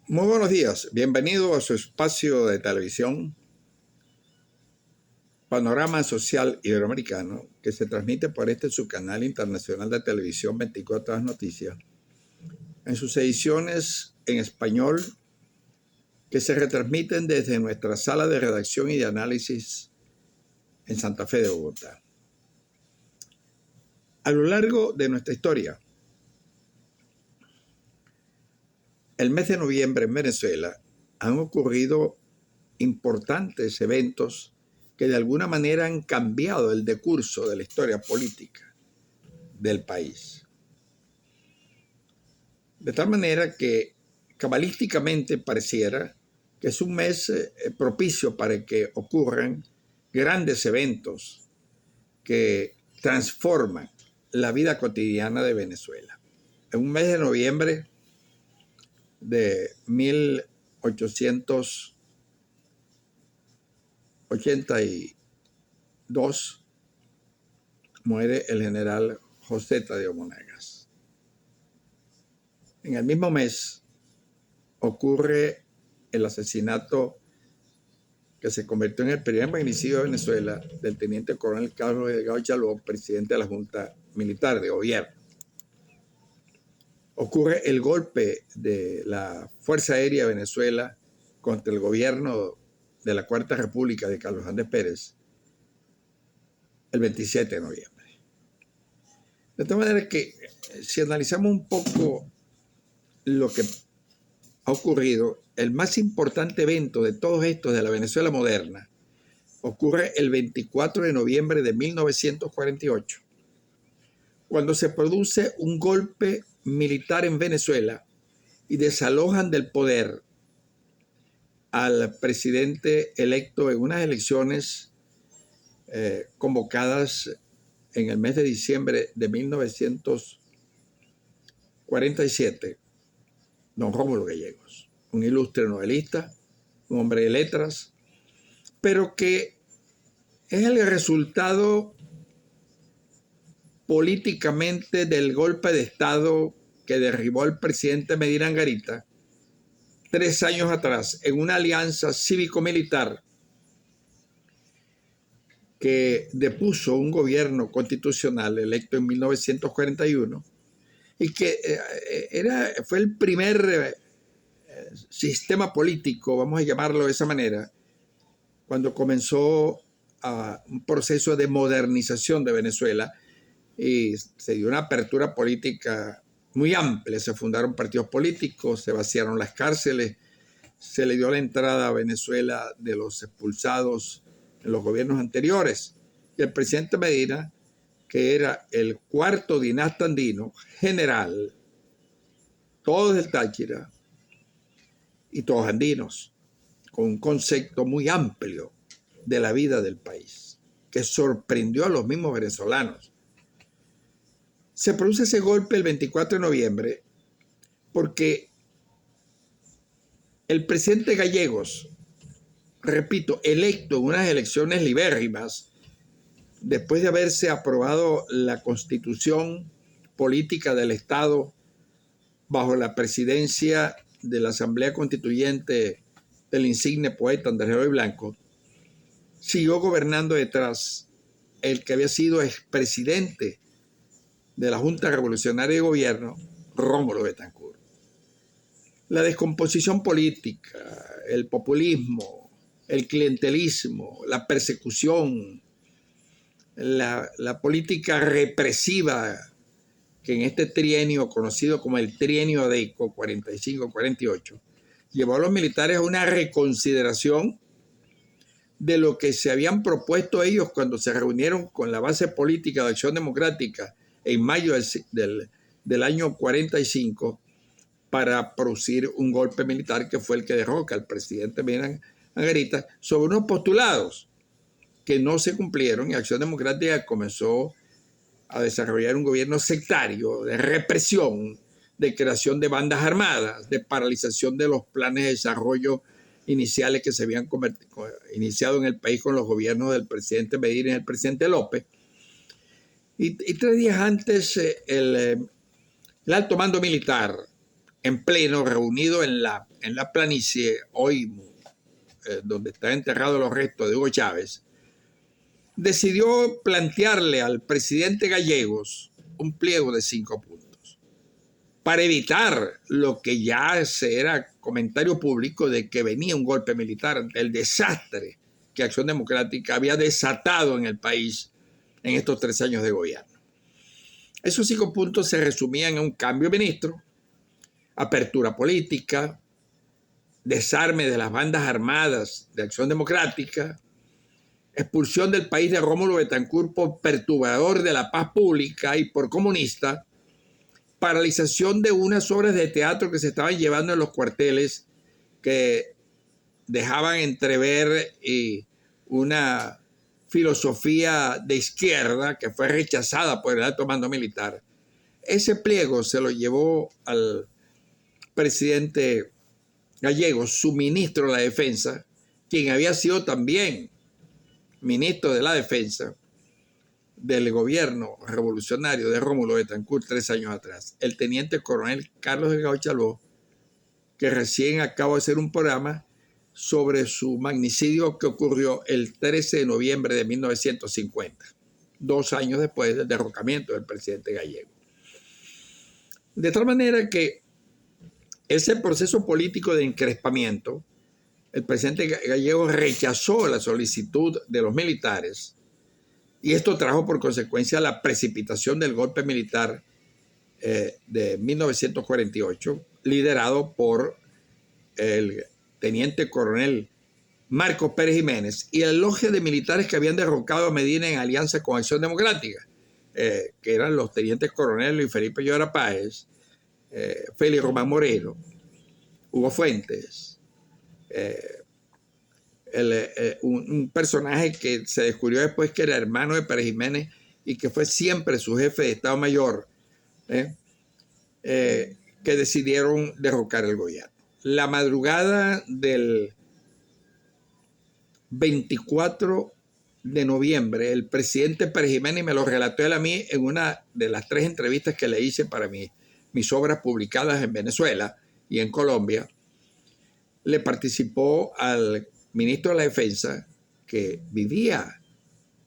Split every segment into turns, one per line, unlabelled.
Muy buenos días, bienvenido a su espacio de televisión Panorama Social Iberoamericano, que se transmite por su canal internacional de televisión 24 Horas Noticias, en sus ediciones en español que se retransmiten desde nuestra sala de redacción y de análisis en Santa Fe de Bogotá. A lo largo de nuestra historia, el mes de noviembre en Venezuela han ocurrido importantes eventos que de alguna manera han cambiado el decurso de la historia política del país. De tal manera que cabalísticamente pareciera que es un mes propicio para que ocurran grandes eventos que transforman la vida cotidiana de Venezuela. En un mes de noviembre de 1882 muere el general José Tadeo Monagas. En el mismo mes ocurre el asesinato que se convirtió en el primer magnicidio de Venezuela del teniente coronel Carlos Delgado Chaló, presidente de la Junta Militar de Gobierno. Ocurre el golpe de la Fuerza Aérea de Venezuela contra el gobierno de la Cuarta República de Carlos Andrés Pérez el 27 de noviembre. De tal manera que si analizamos un poco lo que ha ocurrido, el más importante evento de todos estos de la Venezuela moderna ocurre el 24 de noviembre de 1948, cuando se produce un golpe militar en Venezuela y desalojan del poder al presidente electo en unas elecciones convocadas en el mes de diciembre de 1947, don Rómulo Gallegos, un ilustre novelista, un hombre de letras, pero que es el resultado políticamente del golpe de Estado que derribó al presidente Medina Angarita 3 años atrás en una alianza cívico-militar que depuso un gobierno constitucional electo en 1941 y que fue el primer sistema político, vamos a llamarlo de esa manera, cuando comenzó un proceso de modernización de Venezuela y se dio una apertura política muy amplia. Se fundaron partidos políticos, se vaciaron las cárceles, se le dio la entrada a Venezuela de los expulsados en los gobiernos anteriores. Y el presidente Medina, que era el cuarto dinasta andino, general, todos del Táchira y todos andinos, con un concepto muy amplio de la vida del país, que sorprendió a los mismos venezolanos. Se produce ese golpe el 24 de noviembre porque el presidente Gallegos, repito, electo en unas elecciones libérrimas, después de haberse aprobado la constitución política del Estado bajo la presidencia de la Asamblea Constituyente del insigne poeta Andrés Eloy Blanco, siguió gobernando detrás el que había sido expresidente de la Junta Revolucionaria de Gobierno, Rómulo Betancourt. La descomposición política, el populismo, el clientelismo, la persecución, la política represiva que en este trienio conocido como el trienio ADECO 45-48 llevó a los militares a una reconsideración de lo que se habían propuesto ellos cuando se reunieron con la base política de Acción Democrática en mayo del año 45 para producir un golpe militar que fue el que derroca al presidente Medina Angarita sobre unos postulados que no se cumplieron, y Acción Democrática comenzó a desarrollar un gobierno sectario de represión, de creación de bandas armadas, de paralización de los planes de desarrollo iniciales que se habían iniciado en el país con los gobiernos del presidente Medina y el presidente López. Y 3 días antes el alto mando militar en pleno, reunido en la planicie, hoy donde están enterrados los restos de Hugo Chávez, decidió plantearle al presidente Gallegos un pliego de 5 puntos para evitar lo que ya era comentario público de que venía un golpe militar, el desastre que Acción Democrática había desatado en el país en estos 3 años de gobierno. Esos 5 puntos se resumían en un cambio de ministro, apertura política, desarme de las bandas armadas de Acción Democrática, expulsión del país de Rómulo Betancourt por perturbador de la paz pública y por comunista, paralización de unas obras de teatro que se estaban llevando en los cuarteles que dejaban entrever una filosofía de izquierda que fue rechazada por el alto mando militar. Ese pliego se lo llevó al presidente Gallegos, su ministro de la Defensa, quien había sido también ministro de la Defensa del gobierno revolucionario de Rómulo Betancourt 3 años atrás, el teniente coronel Carlos Delgado Chalbaud, que recién acaba de hacer un programa sobre su magnicidio que ocurrió el 13 de noviembre de 1950, 2 años después del derrocamiento del presidente Gallego. De tal manera que ese proceso político de encrespamiento, el presidente Gallego rechazó la solicitud de los militares y esto trajo por consecuencia la precipitación del golpe militar de 1948, liderado por el teniente coronel Marcos Pérez Jiménez y el loge de militares que habían derrocado a Medina en alianza con Acción Democrática, que eran los tenientes coronel Luis Felipe Llora Páez, Félix Román Moreno, Hugo Fuentes, un personaje que se descubrió después que era hermano de Pérez Jiménez y que fue siempre su jefe de Estado Mayor, que decidieron derrocar el gobierno. La madrugada del 24 de noviembre, el presidente Pérez Jiménez me lo relató él a mí en una de las 3 entrevistas que le hice para mis obras publicadas en Venezuela y en Colombia. Le participó al ministro de la Defensa que vivía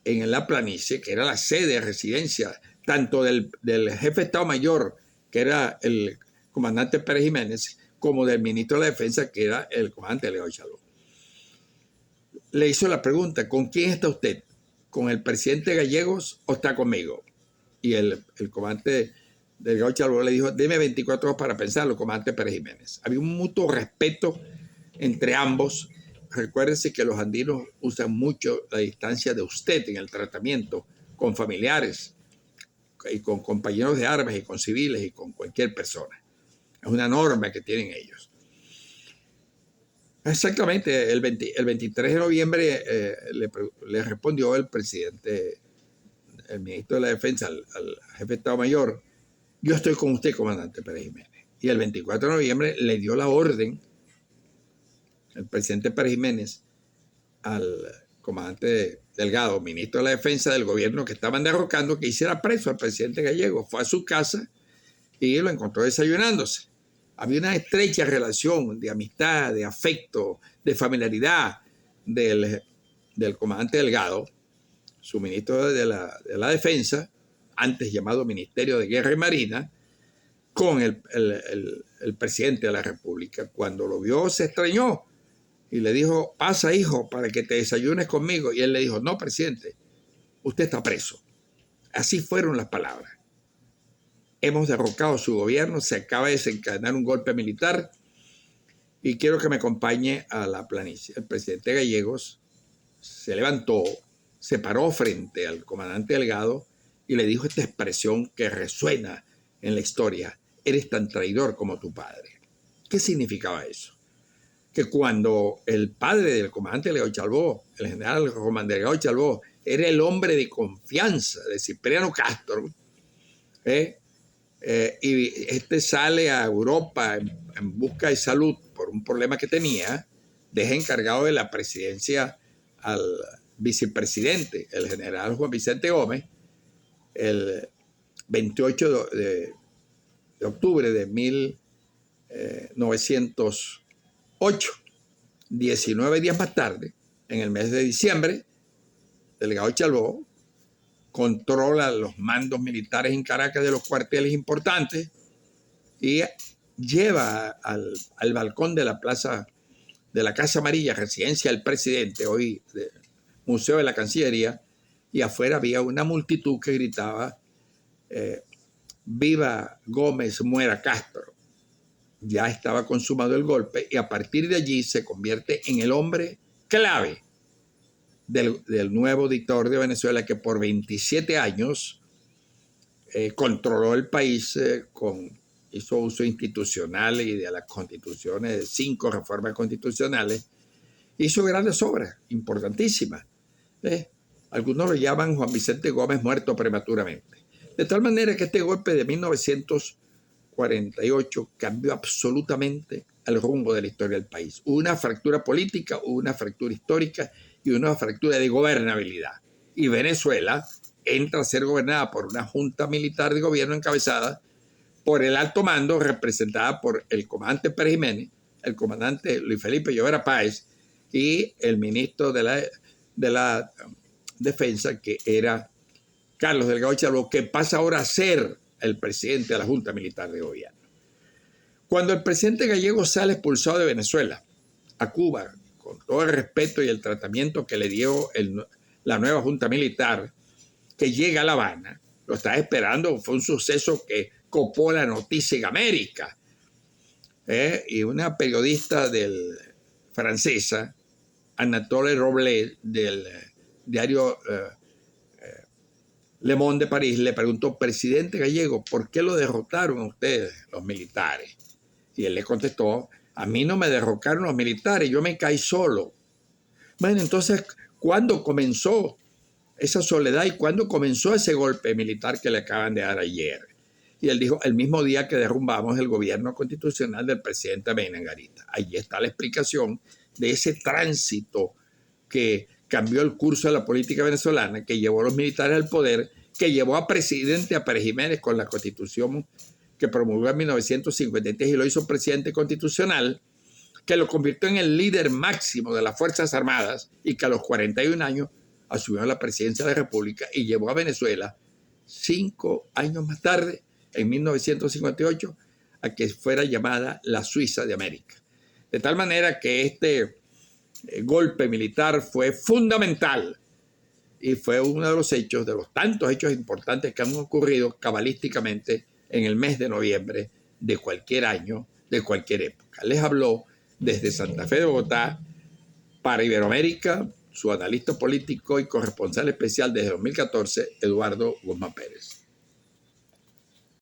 en la planicie, que era la sede de residencia tanto del jefe de Estado Mayor, que era el comandante Pérez Jiménez, como del ministro de la Defensa, que era el comandante Delgado Chalbaud. Le hizo la pregunta: ¿con quién está usted? ¿Con el presidente Gallegos o está conmigo? Y el comandante Delgado Chalbaud le dijo: deme 24 horas para pensarlo, comandante Pérez Jiménez. Había un mutuo respeto entre ambos. Recuérdense que los andinos usan mucho la distancia de usted en el tratamiento con familiares y con compañeros de armas y con civiles y con cualquier persona. Es una norma que tienen ellos. Exactamente, el 23 de noviembre le respondió el presidente, el ministro de la Defensa, al jefe de Estado Mayor: yo estoy con usted, comandante Pérez Jiménez. Y el 24 de noviembre le dio la orden el presidente Pérez Jiménez al comandante Delgado, ministro de la Defensa del gobierno que estaban derrocando, que hiciera preso al presidente Gallego. Fue a su casa y lo encontró desayunándose. Había una estrecha relación de amistad, de afecto, de familiaridad del comandante Delgado, su ministro de la Defensa, antes llamado Ministerio de Guerra y Marina, con el presidente de la República. Cuando lo vio se extrañó y le dijo: pasa, hijo, para que te desayunes conmigo. Y él le dijo: no, presidente, usted está preso. Así fueron las palabras. Hemos derrocado su gobierno, se acaba de desencadenar un golpe militar y quiero que me acompañe a la planicie. El presidente Gallegos se levantó, se paró frente al comandante Delgado y le dijo esta expresión que resuena en la historia: eres tan traidor como tu padre. ¿Qué significaba eso? Que cuando el padre del comandante Delgado Chalbaud, el general Román Delgado Chalbaud, era el hombre de confianza de Cipriano Castro, y este sale a Europa en busca de salud por un problema que tenía, deja encargado de la presidencia al vicepresidente, el general Juan Vicente Gómez, el 28 de octubre de 1908. 19 días más tarde, en el mes de diciembre, Delgado Chalbaud controla los mandos militares en Caracas de los cuarteles importantes y lleva al balcón de la plaza de la Casa Amarilla, residencia del presidente, hoy Museo de la Cancillería, y afuera había una multitud que gritaba viva Gómez, muera Castro. Ya estaba consumado el golpe y a partir de allí se convierte en el hombre clave del nuevo dictador de Venezuela, que por 27 años controló el país, hizo uso institucional y de las constituciones, de 5 reformas constitucionales, hizo grandes obras importantísimas. Algunos lo llaman Juan Vicente Gómez muerto prematuramente. De tal manera que este golpe de 1948 cambió absolutamente el rumbo de la historia del país. Hubo una fractura política, hubo una fractura histórica y una fractura de gobernabilidad. Y Venezuela entra a ser gobernada por una junta militar de gobierno encabezada por el alto mando, representada por el comandante Pérez Jiménez, el comandante Luis Felipe Llovera Páez y el ministro de la Defensa, que era Carlos Delgado Chalbaud, que pasa ahora a ser el presidente de la Junta Militar de Gobierno. Cuando el presidente Gallego sale expulsado de Venezuela a Cuba, con todo el respeto y el tratamiento que le dio la nueva Junta Militar, que llega a La Habana, lo estaba esperando, fue un suceso que copó la noticia en América. Y una periodista francesa, Anatole Roblet, del diario Le Monde de París, le preguntó: presidente Gallego, ¿por qué lo derrotaron a ustedes los militares? Y él le contestó: a mí no me derrocaron los militares, yo me caí solo. Bueno, entonces, ¿cuándo comenzó esa soledad y cuándo comenzó ese golpe militar que le acaban de dar ayer? Y él dijo: el mismo día que derrumbamos el gobierno constitucional del presidente Abel Angarita. Allí está la explicación de ese tránsito que cambió el curso de la política venezolana, que llevó a los militares al poder, que llevó a presidente a Pérez Jiménez con la constitución que promulgó en 1953 y lo hizo presidente constitucional, que lo convirtió en el líder máximo de las Fuerzas Armadas y que a los 41 años asumió la presidencia de la República y llevó a Venezuela 5 años más tarde, en 1958, a que fuera llamada la Suiza de América. De tal manera que este golpe militar fue fundamental y fue uno de los hechos, de los tantos hechos importantes que han ocurrido cabalísticamente en el mes de noviembre de cualquier año, de cualquier época. Les habló desde Santa Fe de Bogotá para Iberoamérica su analista político y corresponsal especial desde 2014, Eduardo Guzmán Pérez.